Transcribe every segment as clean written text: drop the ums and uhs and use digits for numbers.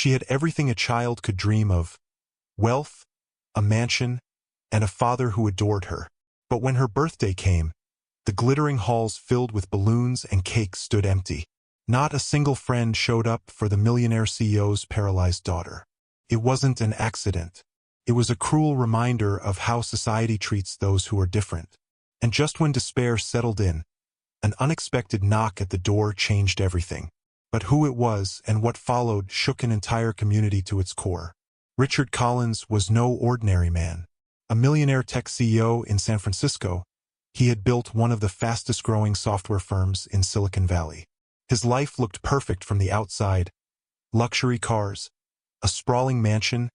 She had everything a child could dream of: wealth, a mansion, and a father who adored her. But when her birthday came, the glittering halls filled with balloons and cake stood empty. Not a single friend showed up for the millionaire CEO's paralyzed daughter. It wasn't an accident. It was a cruel reminder of how society treats those who are different. And just when despair settled in, an unexpected knock at the door changed everything. But who it was and what followed shook an entire community to its core. Richard Collins was no ordinary man. A millionaire tech CEO in San Francisco, he had built one of the fastest-growing software firms in Silicon Valley. His life looked perfect from the outside: luxury cars, a sprawling mansion,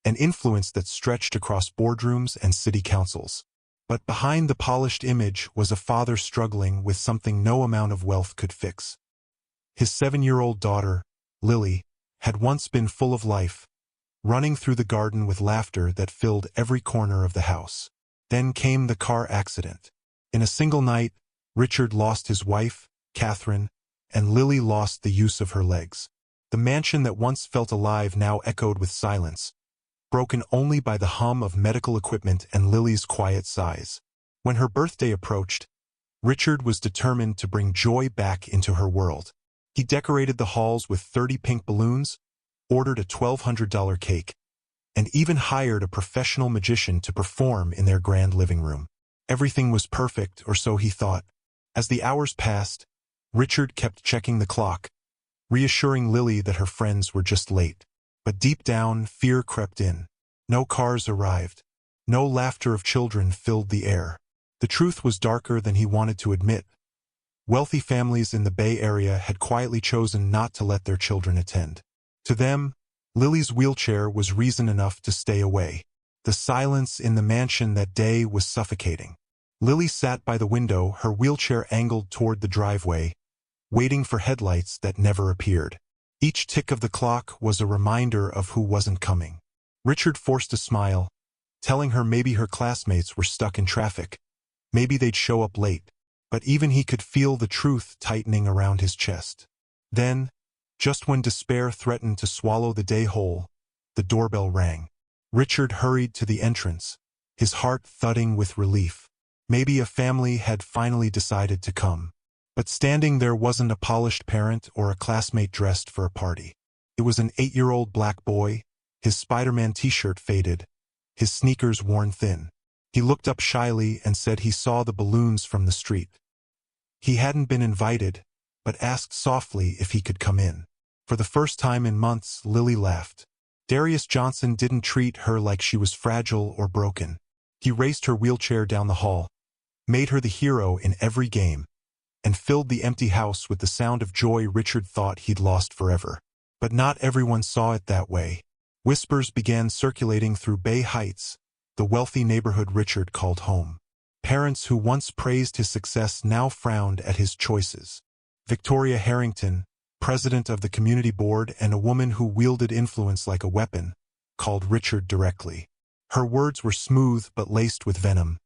an influence that stretched across boardrooms and city councils. But behind the polished image was a father struggling with something no amount of wealth could fix. His 7-year-old daughter, Lily, had once been full of life, running through the garden with laughter that filled every corner of the house. Then came the car accident. In a single night, Richard lost his wife, Catherine, and Lily lost the use of her legs. The mansion that once felt alive now echoed with silence, broken only by the hum of medical equipment and Lily's quiet sighs. When her birthday approached, Richard was determined to bring joy back into her world. He decorated the halls with 30 pink balloons, ordered a $1,200 cake, and even hired a professional magician to perform in their grand living room. Everything was perfect, or so he thought. As the hours passed, Richard kept checking the clock, reassuring Lily that her friends were just late. But deep down, fear crept in. No cars arrived. No laughter of children filled the air. The truth was darker than he wanted to admit. Wealthy families in the Bay Area had quietly chosen not to let their children attend. To them, Lily's wheelchair was reason enough to stay away. The silence in the mansion that day was suffocating. Lily sat by the window, her wheelchair angled toward the driveway, waiting for headlights that never appeared. Each tick of the clock was a reminder of who wasn't coming. Richard forced a smile, telling her maybe her classmates were stuck in traffic. Maybe they'd show up late. But even he could feel the truth tightening around his chest. Then, just when despair threatened to swallow the day whole, the doorbell rang. Richard hurried to the entrance, his heart thudding with relief. Maybe a family had finally decided to come. But standing there wasn't a polished parent or a classmate dressed for a party. It was an 8-year-old black boy, his Spider-Man t-shirt faded, his sneakers worn thin. He looked up shyly and said he saw the balloons from the street. He hadn't been invited, but asked softly if he could come in. For the first time in months, Lily laughed. Darius Johnson didn't treat her like she was fragile or broken. He raced her wheelchair down the hall, made her the hero in every game, and filled the empty house with the sound of joy Richard thought he'd lost forever. But not everyone saw it that way. Whispers began circulating through Bay Heights, the wealthy neighborhood Richard called home. Parents who once praised his success now frowned at his choices. Victoria Harrington, president of the community board and a woman who wielded influence like a weapon, called Richard directly. Her words were smooth but laced with venom.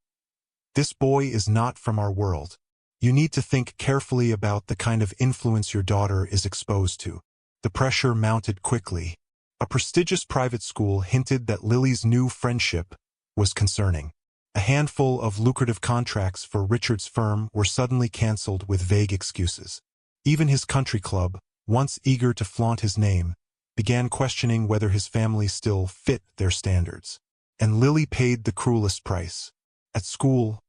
"This boy is not from our world. You need to think carefully about the kind of influence your daughter is exposed to." The pressure mounted quickly. A prestigious private school hinted that Lily's new friendship was concerning. A handful of lucrative contracts for Richard's firm were suddenly canceled with vague excuses. Even his country club, once eager to flaunt his name, began questioning whether his family still fit their standards. And Lily paid the cruelest price. At school,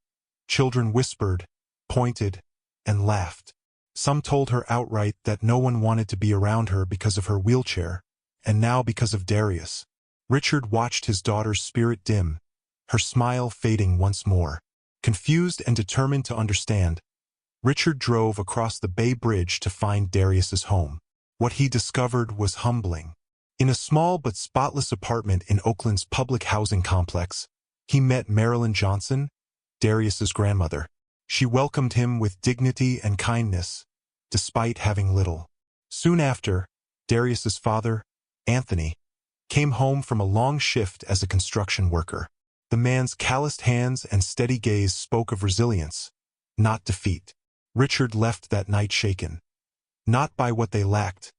children whispered, pointed, and laughed. Some told her outright that no one wanted to be around her because of her wheelchair, and now because of Darius. Richard watched his daughter's spirit dim, her smile fading once more. Confused and determined to understand, Richard drove across the Bay Bridge to find Darius's home. What he discovered was humbling. In a small but spotless apartment in Oakland's public housing complex, he met Marilyn Johnson, Darius's grandmother. She welcomed him with dignity and kindness, despite having little. Soon after, Darius's father, Anthony, came home from a long shift as a construction worker. The man's calloused hands and steady gaze spoke of resilience, not defeat. Richard left that night shaken. Not by what they lacked,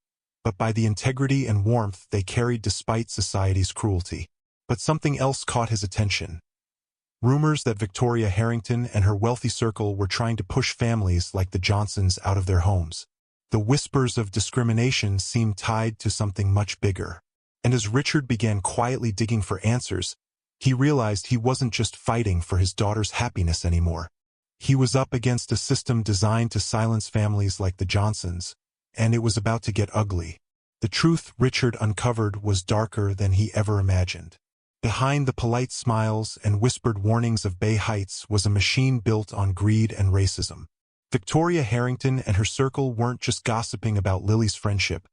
but by the integrity and warmth they carried despite society's cruelty. But something else caught his attention. Rumors that Victoria Harrington and her wealthy circle were trying to push families like the Johnsons out of their homes. The whispers of discrimination seemed tied to something much bigger. And as Richard began quietly digging for answers, he realized he wasn't just fighting for his daughter's happiness anymore. He was up against a system designed to silence families like the Johnsons, and it was about to get ugly. The truth Richard uncovered was darker than he ever imagined. Behind the polite smiles and whispered warnings of Bay Heights was a machine built on greed and racism. Victoria Harrington and her circle weren't just gossiping about Lily's friendship.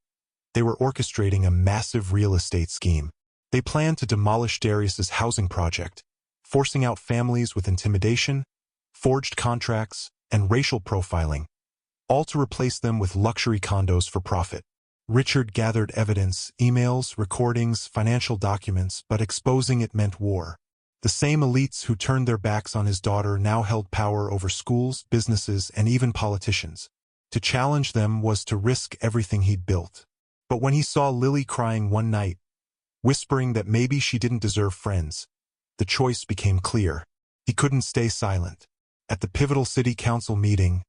They were orchestrating a massive real estate scheme. They planned to demolish Darius's housing project, forcing out families with intimidation, forged contracts, and racial profiling, all to replace them with luxury condos for profit. Richard gathered evidence, emails, recordings, financial documents, but exposing it meant war. The same elites who turned their backs on his daughter now held power over schools, businesses, and even politicians. To challenge them was to risk everything he'd built. But when he saw Lily crying one night, whispering that maybe she didn't deserve friends, the choice became clear. He couldn't stay silent. At the pivotal city council meeting,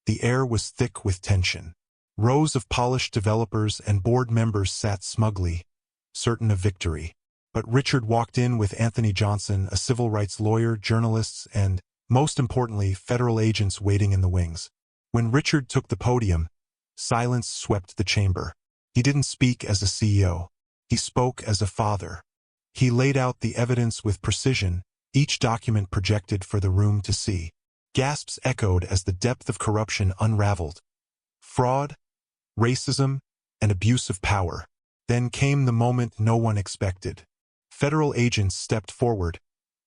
the air was thick with tension. Rows of polished developers and board members sat smugly, certain of victory. But Richard walked in with Anthony Johnson, a civil rights lawyer, journalists, and, most importantly, federal agents waiting in the wings. When Richard took the podium, silence swept the chamber. He didn't speak as a CEO. He spoke as a father. He laid out the evidence with precision, each document projected for the room to see. Gasps echoed as the depth of corruption unraveled. Fraud, racism, and abuse of power. Then came the moment no one expected. Federal agents stepped forward,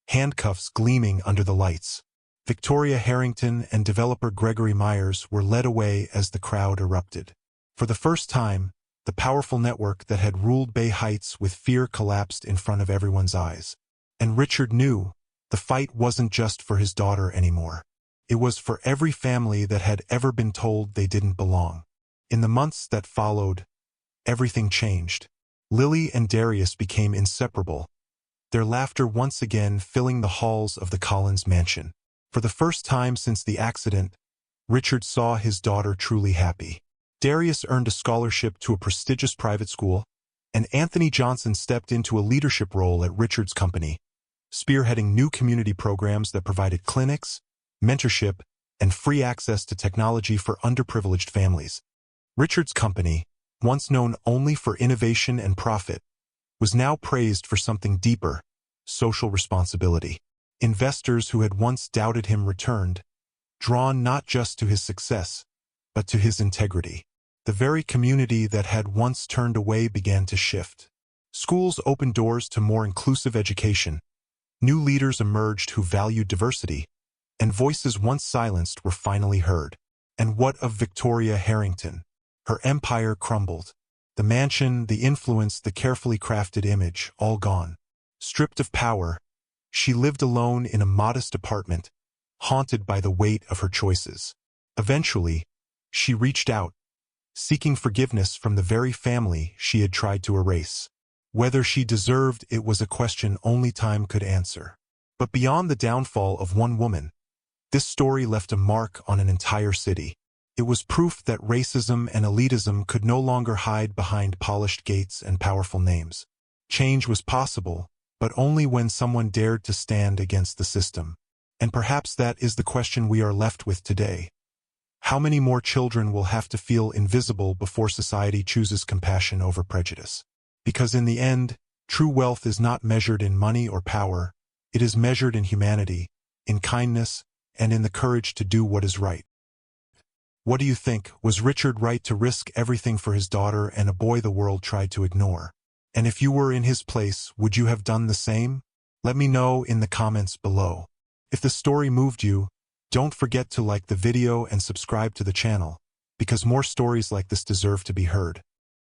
handcuffs gleaming under the lights. Victoria Harrington and developer Gregory Myers were led away as the crowd erupted. For the first time, the powerful network that had ruled Bay Heights with fear collapsed in front of everyone's eyes. And Richard knew the fight wasn't just for his daughter anymore. It was for every family that had ever been told they didn't belong. In the months that followed, everything changed. Lily and Darius became inseparable, their laughter once again filling the halls of the Collins mansion. For the first time since the accident, Richard saw his daughter truly happy. Darius earned a scholarship to a prestigious private school, and Anthony Johnson stepped into a leadership role at Richard's company, spearheading new community programs that provided clinics, mentorship, and free access to technology for underprivileged families. Richard's company, once known only for innovation and profit, was now praised for something deeper: social responsibility. Investors who had once doubted him returned, drawn not just to his success, but to his integrity. The very community that had once turned away began to shift. Schools opened doors to more inclusive education. New leaders emerged who valued diversity, and voices once silenced were finally heard. And what of Victoria Harrington? Her empire crumbled. The mansion, the influence, the carefully crafted image, all gone. Stripped of power, she lived alone in a modest apartment, haunted by the weight of her choices. Eventually, she reached out, seeking forgiveness from the very family she had tried to erase. Whether she deserved it was a question only time could answer. But beyond the downfall of one woman, this story left a mark on an entire city. It was proof that racism and elitism could no longer hide behind polished gates and powerful names. Change was possible, but only when someone dared to stand against the system. And perhaps that is the question we are left with today. How many more children will have to feel invisible before society chooses compassion over prejudice? Because in the end, true wealth is not measured in money or power. It is measured in humanity, in kindness, and in the courage to do what is right. What do you think? Was Richard right to risk everything for his daughter and a boy the world tried to ignore? And if you were in his place, would you have done the same? Let me know in the comments below. If the story moved you, don't forget to like the video and subscribe to the channel, because more stories like this deserve to be heard.